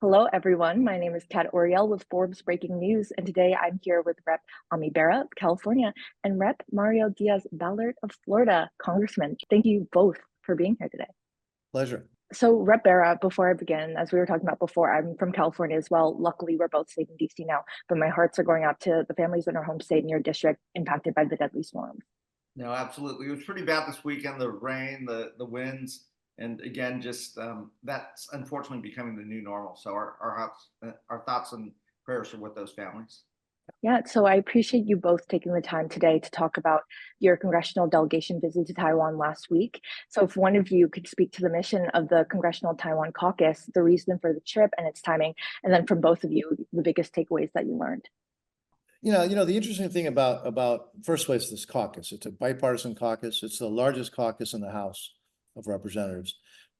Hello, everyone. My name is Cat Oriel with Forbes Breaking News, and today I'm here with Rep. Bera of California and Rep. Mario Díaz-Balart of Florida. Congressman, thank you both for being here today. Pleasure. So, Rep. Bera, before I begin, as we were talking about before, I'm from California as well. Luckily, we're both safe in DC now, but my hearts are going out to the families in our home state and your district impacted by the deadly storm. No, absolutely. It was pretty bad this weekend, the rain, the winds. And again, just that's unfortunately becoming the new normal. So our thoughts and prayers are with those families. Yeah, so I appreciate you both taking the time today to talk about your congressional delegation visit to Taiwan last week. So if one of you could speak to the mission of the Congressional Taiwan Caucus, the reason for the trip and its timing, and then from both of you, the biggest takeaways that you learned. The interesting thing about first place, this caucus, it's a bipartisan caucus. It's the largest caucus in the House of Representatives.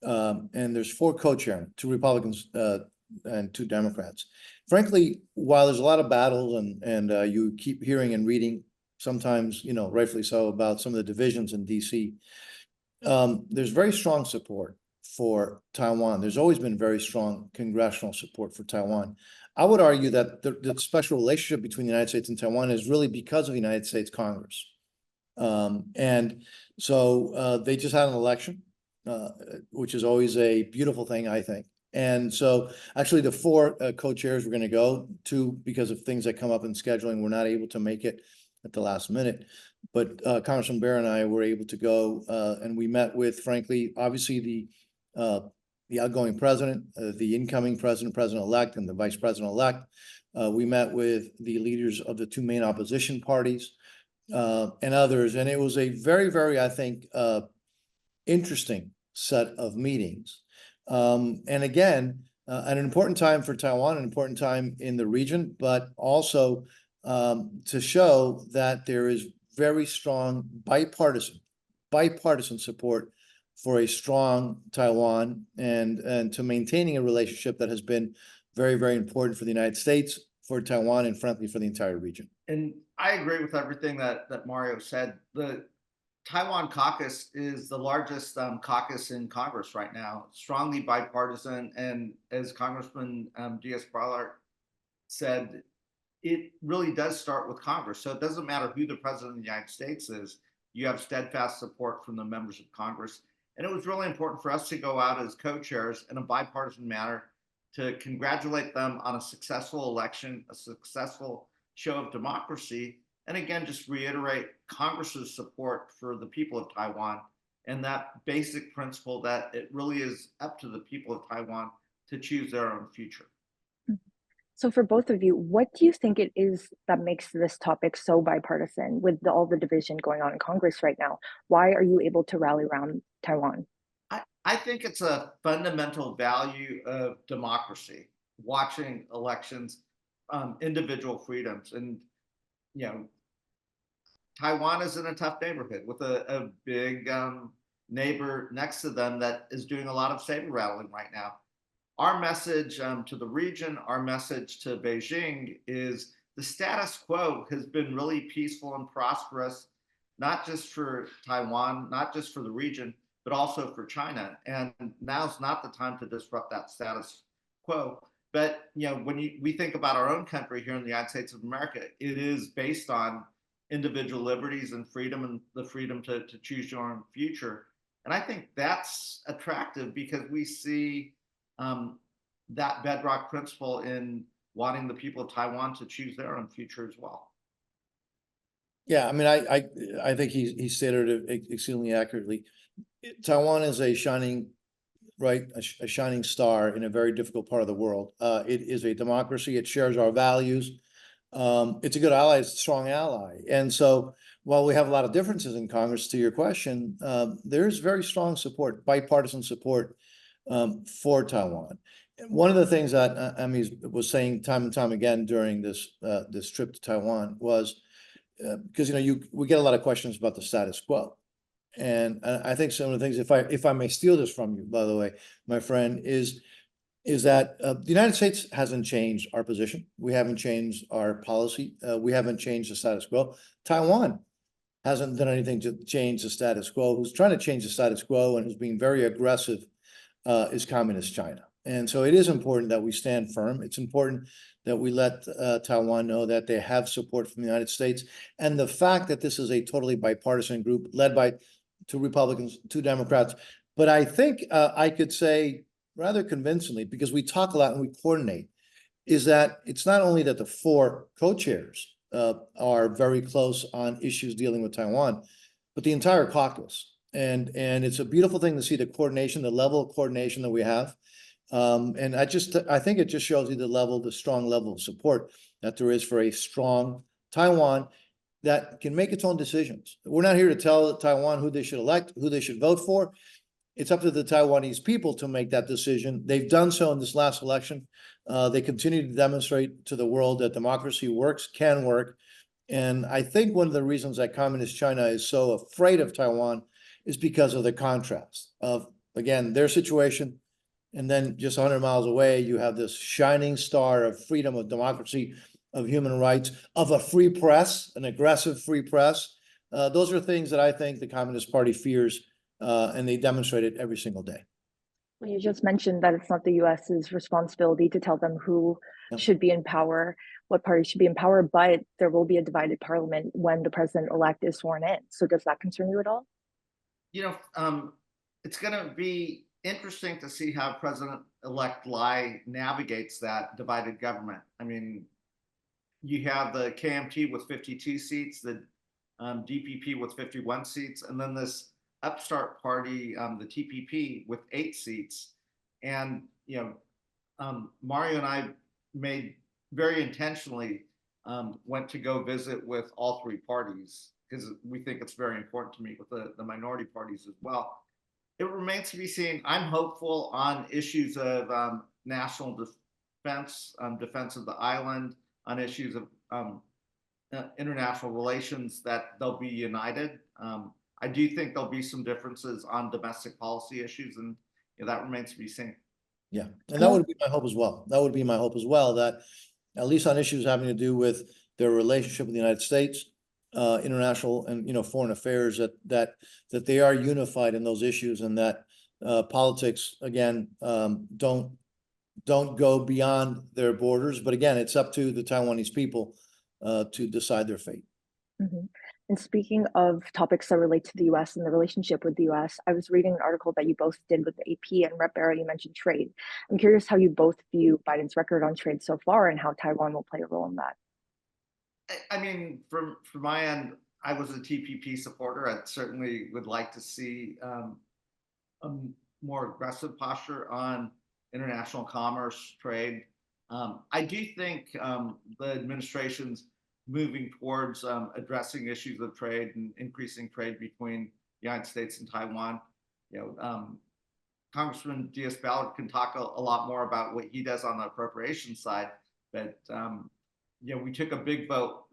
And there's 4 co-chairmen, 2 Republicans and 2 Democrats. Frankly, while there's a lot of battles and you keep hearing and reading, sometimes, rightfully so, about some of the divisions in DC, there's very strong support for Taiwan. There's always been very strong congressional support for Taiwan. I would argue that the special relationship between the United States and Taiwan is really because of the United States Congress. And so they just had an election, which is always a beautiful thing, I think. And so actually the 4 co-chairs were going to go, 2 because of things that come up in scheduling, we're not able to make it at the last minute. But Congressman Bera and I were able to go, and we met with, frankly, obviously the outgoing president, the incoming president-elect, and the vice president-elect. We met with the leaders of the 2 main opposition parties and others. And it was a very, very, I think, interesting set of meetings. And again, an important time for Taiwan, an important time in the region, but also to show that there is very strong bipartisan support for a strong Taiwan and to maintaining a relationship that has been very, very important for the United States, for Taiwan, and frankly, for the entire region. And I agree with everything that Mario said. The Taiwan caucus is the largest caucus in Congress right now, strongly bipartisan. And as Congressman Díaz-Balart said, it really does start with Congress. So it doesn't matter who the president of the United States is, you have steadfast support from the members of Congress. And it was really important for us to go out as co-chairs in a bipartisan manner to congratulate them on a successful election, a successful show of democracy, and again, just reiterate Congress's support for the people of Taiwan and that basic principle that it really is up to the people of Taiwan to choose their own future. So for both of you, what do you think it is that makes this topic so bipartisan with all the division going on in Congress right now? Why are you able to rally around Taiwan? I think it's a fundamental value of democracy, watching elections, individual freedoms. And, Taiwan is in a tough neighborhood with a big neighbor next to them that is doing a lot of saber rattling right now. Our message to the region, our message to Beijing is the status quo has been really peaceful and prosperous, not just for Taiwan, not just for the region, but also for China. And now's not the time to disrupt that status quo. But when we think about our own country here in the United States of America, it is based on individual liberties and freedom and the freedom to choose your own future. And I think that's attractive because we see that bedrock principle in wanting the people of Taiwan to choose their own future as well. Yeah, I mean, I think he stated it exceedingly accurately. Taiwan is a shining star in a very difficult part of the world. It is a democracy. It shares our values. It's a good ally. It's a strong ally. And so while we have a lot of differences in Congress, to your question, there is very strong support, bipartisan support for Taiwan. One of the things that Emi was saying time and time again during this trip to Taiwan was because we get a lot of questions about the status quo. And I think some of the things, if I may steal this from you, by the way, my friend, is that the United States hasn't changed our position. We haven't changed our policy. We haven't changed the status quo. Taiwan hasn't done anything to change the status quo. Who's trying to change the status quo and who's being very aggressive is Communist China. And so it is important that we stand firm. It's important that we let Taiwan know that they have support from the United States. And the fact that this is a totally bipartisan group led by 2 Republicans, 2 Democrats. But I think I could say rather convincingly, because we talk a lot and we coordinate, is that it's not only that the 4 co-chairs are very close on issues dealing with Taiwan, but the entire caucus. And it's a beautiful thing to see the coordination, the level of coordination that we have. And I think it just shows you the strong level of support that there is for a strong Taiwan that can make its own decisions. We're not here to tell Taiwan who they should elect, who they should vote for. It's up to the Taiwanese people to make that decision. They've done so in this last election. They continue to demonstrate to the world that democracy works, can work. And I think one of the reasons that Communist China is so afraid of Taiwan is because of the contrast of, again, their situation. And then just 100 miles away, you have this shining star of freedom, of democracy, of human rights, of a free press, an aggressive free press. Those are things that I think the Communist Party fears, and they demonstrate it every single day. Well, you just mentioned that it's not the US's responsibility to tell them who should be in power, what party should be in power, but there will be a divided parliament when the president-elect is sworn in. So does that concern you at all? It's going to be interesting to see how President-elect Lai navigates that divided government. I mean, you have the KMT with 52 seats, the DPP with 51 seats, and then this upstart party, the TPP, with 8 seats. And Mario and I made very intentionally went to go visit with all 3 parties because we think it's very important to meet with the minority parties as well. It remains to be seen. I'm hopeful on issues of national defense, defense of the island, on issues of international relations, that they'll be united. I do think there'll be some differences on domestic policy issues, and that remains to be seen. Yeah, and that would be my hope as well. That would be my hope as well, that at least on issues having to do with their relationship with the United States, international and foreign affairs, that they are unified in those issues, and that politics again don't go beyond their borders. But again, it's up to the Taiwanese people to decide their fate. Mm-hmm. And speaking of topics that relate to the U.S. and the relationship with the U.S., I was reading an article that you both did with the AP, and Rep. Bera, you mentioned trade. I'm curious how you both view Biden's record on trade so far and how Taiwan will play a role in that. I mean, from my end, I was a TPP supporter. I certainly would like to see a more aggressive posture on international commerce, trade. I do think the administration's moving towards addressing issues of trade and increasing trade between the United States and Taiwan. Congressman Díaz-Balart can talk a lot more about what he does on the appropriations side, but we took a big vote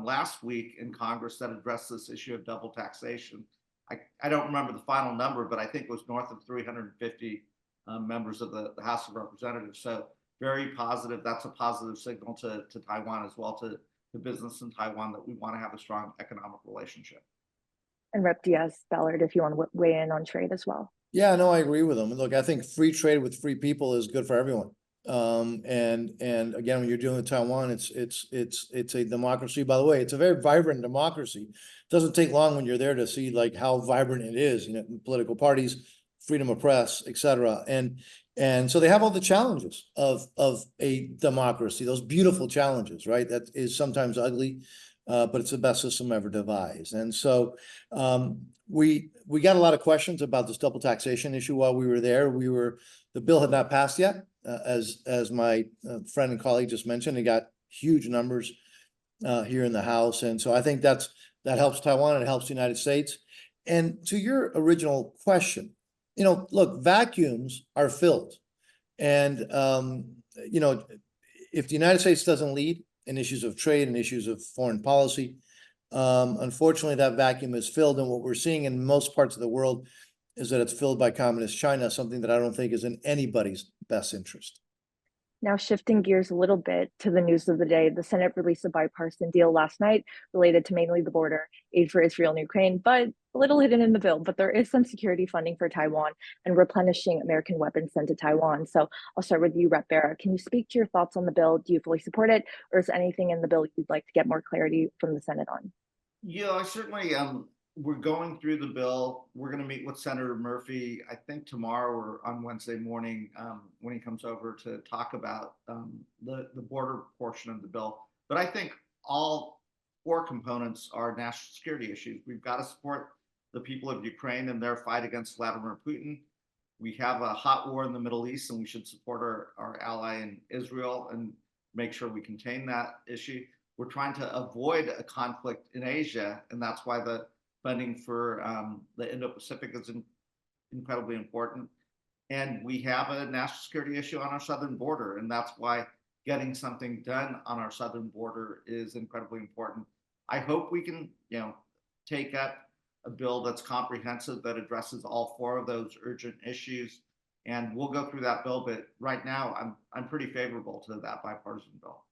last week in Congress that addressed this issue of double taxation. I don't remember the final number, but I think it was north of 350 members of the House of Representatives. So very positive. That's a positive signal to Taiwan as well, to business in Taiwan, that we want to have a strong economic relationship. And Rep. Díaz-Balart, if you want to weigh in on trade as well. Yeah, no, I agree with him. Look, I think free trade with free people is good for everyone. And again, when you're dealing with Taiwan, it's a democracy. By the way, it's a very vibrant democracy. It doesn't take long when you're there to see like how vibrant it is, political parties, freedom of press, etc. And so they have all the challenges of a democracy, those beautiful challenges, right? That is sometimes ugly, but it's the best system ever devised. And so we got a lot of questions about this double taxation issue while we were there. The bill had not passed yet, as my friend and colleague just mentioned. It got huge numbers here in the House, and so I think that helps Taiwan and it helps the United States. And to your original question, look, vacuums are filled, and if the United States doesn't lead in issues of trade and issues of foreign policy, unfortunately, that vacuum is filled. And what we're seeing in most parts of the world is that it's filled by Communist China, something that I don't think is in anybody's best interest. Now, shifting gears a little bit to the news of the day, the Senate released a bipartisan deal last night related to mainly the border, aid for Israel and Ukraine, but a little hidden in the bill, but there is some security funding for Taiwan and replenishing American weapons sent to Taiwan. So I'll start with you, Rep. Bera. Can you speak to your thoughts on the bill? Do you fully support it, or is anything in the bill you'd like to get more clarity from the Senate on? Yeah, I certainly we're going through the bill. We're going to meet with Senator Murphy, I think tomorrow or on Wednesday morning, when he comes over to talk about the border portion of the bill. But I think all four components are national security issues. We've got to support the people of Ukraine in their fight against Vladimir Putin. We have a hot war in the Middle East, and we should support our ally in Israel and make sure we contain that issue. We're trying to avoid a conflict in Asia, and that's why the funding for the Indo-Pacific is incredibly important. And we have a national security issue on our southern border, and that's why getting something done on our southern border is incredibly important. I hope we can, take up a bill that's comprehensive, that addresses all four of those urgent issues, and we'll go through that bill. But right now, I'm pretty favorable to that bipartisan bill.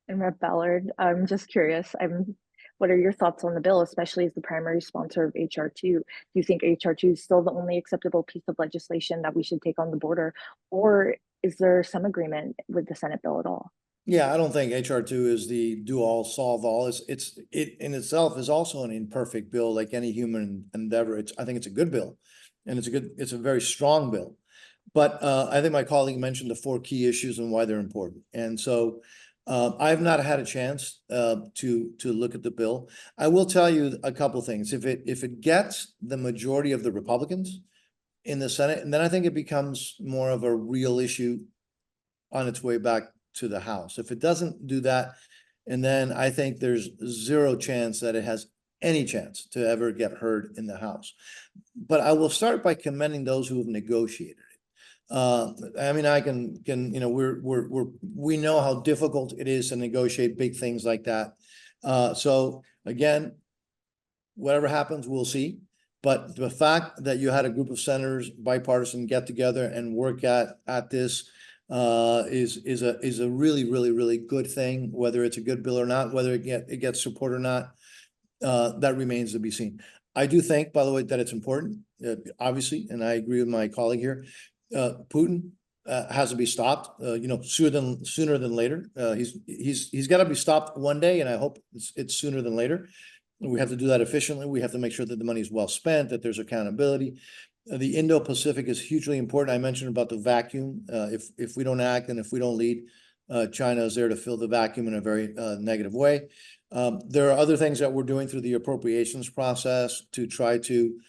And Rep. Ballard, I'm just curious, what are your thoughts on the bill, especially as the primary sponsor of HR 2? Do you think HR 2 is still the only acceptable piece of legislation that we should take on the border, or is there some agreement with the Senate bill at all? Yeah, I don't think HR 2 is the do-all, solve-all. It in itself is also an imperfect bill, like any human endeavor. I think it's a good bill, and it's a very strong bill. But I think my colleague mentioned the four key issues and why they're important. And so I've not had a chance to look at the bill. I will tell you a couple things. If it gets the majority of the Republicans in the Senate, and then I think it becomes more of a real issue on its way back to the House. If it doesn't do that, and then I think there's zero chance that it has any chance to ever get heard in the House. But I will start by commending those who have negotiated it. I mean, I can we know how difficult it is to negotiate big things like that. So again, whatever happens, we'll see. But the fact that you had a group of senators, bipartisan, get together and work at this is a really good thing. Whether it's a good bill or not, whether it gets support or not, that remains to be seen. I do think, by the way, that it's important, obviously, and I agree with my colleague here. Putin has to be stopped, sooner than later. He's got to be stopped one day, and I hope it's sooner than later. We have to do that efficiently. We have to make sure that the money is well spent, that there's accountability. The Indo-Pacific is hugely important. I mentioned about the vacuum. If we don't act and if we don't lead, China is there to fill the vacuum in a very negative way. There are other things that we're doing through the appropriations process to try to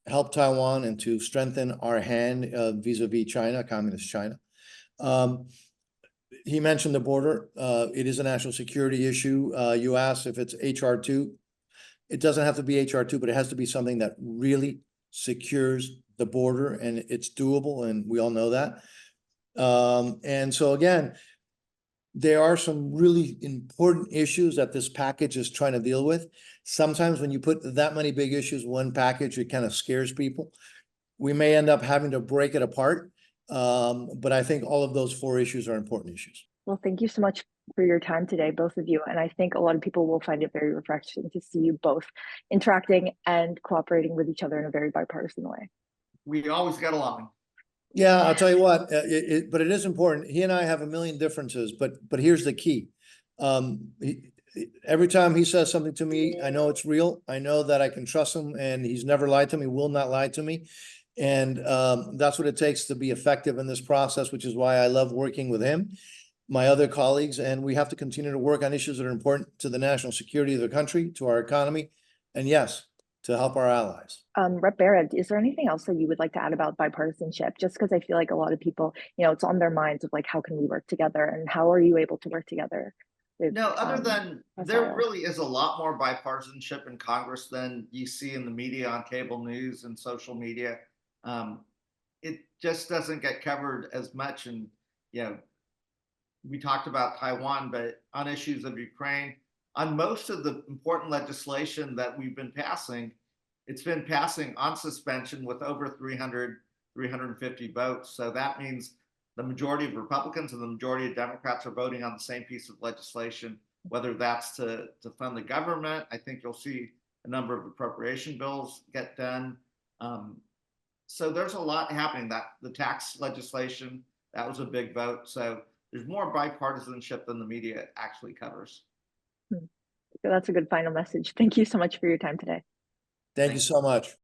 help Taiwan and to strengthen our hand vis-a-vis China, communist China. He mentioned the border. It is a national security issue. You asked if it's HR 2. It doesn't have to be HR 2, but it has to be something that really secures the border, and it's doable, and we all know that. And so again, there are some really important issues that this package is trying to deal with. Sometimes when you put that many big issues in one package, it kind of scares people. We may end up having to break it apart, but I think all of those four issues are important issues. Well, thank you so much for your time today, both of you. And I think a lot of people will find it very refreshing to see you both interacting and cooperating with each other in a very bipartisan way. We always get along. Yeah, I'll tell you what, but it is important. He and I have a million differences, but here's the key. Every time he says something to me, I know it's real. I know that I can trust him, and he's never lied to me, will not lie to me. And that's what it takes to be effective in this process, which is why I love working with him, my other colleagues, and we have to continue to work on issues that are important to the national security of the country, to our economy, and yes, to help our allies. Rep. Bera, is there anything else that you would like to add about bipartisanship? Just because I feel like a lot of people, it's on their minds of like, how can we work together, and how are you able to work together? No, other than there really is a lot more bipartisanship in Congress than you see in the media, on cable news and social media. It just doesn't get covered as much. And, we talked about Taiwan, but on issues of Ukraine, on most of the important legislation that we've been passing, it's been passing on suspension with over 350 votes. So that means the majority of Republicans and the majority of Democrats are voting on the same piece of legislation, whether that's to fund the government. I think you'll see a number of appropriation bills get done. So there's a lot happening. That the tax legislation, that was a big vote. So there's more bipartisanship than the media actually covers. So that's a good final message. Thank you so much for your time today. Thank you so much.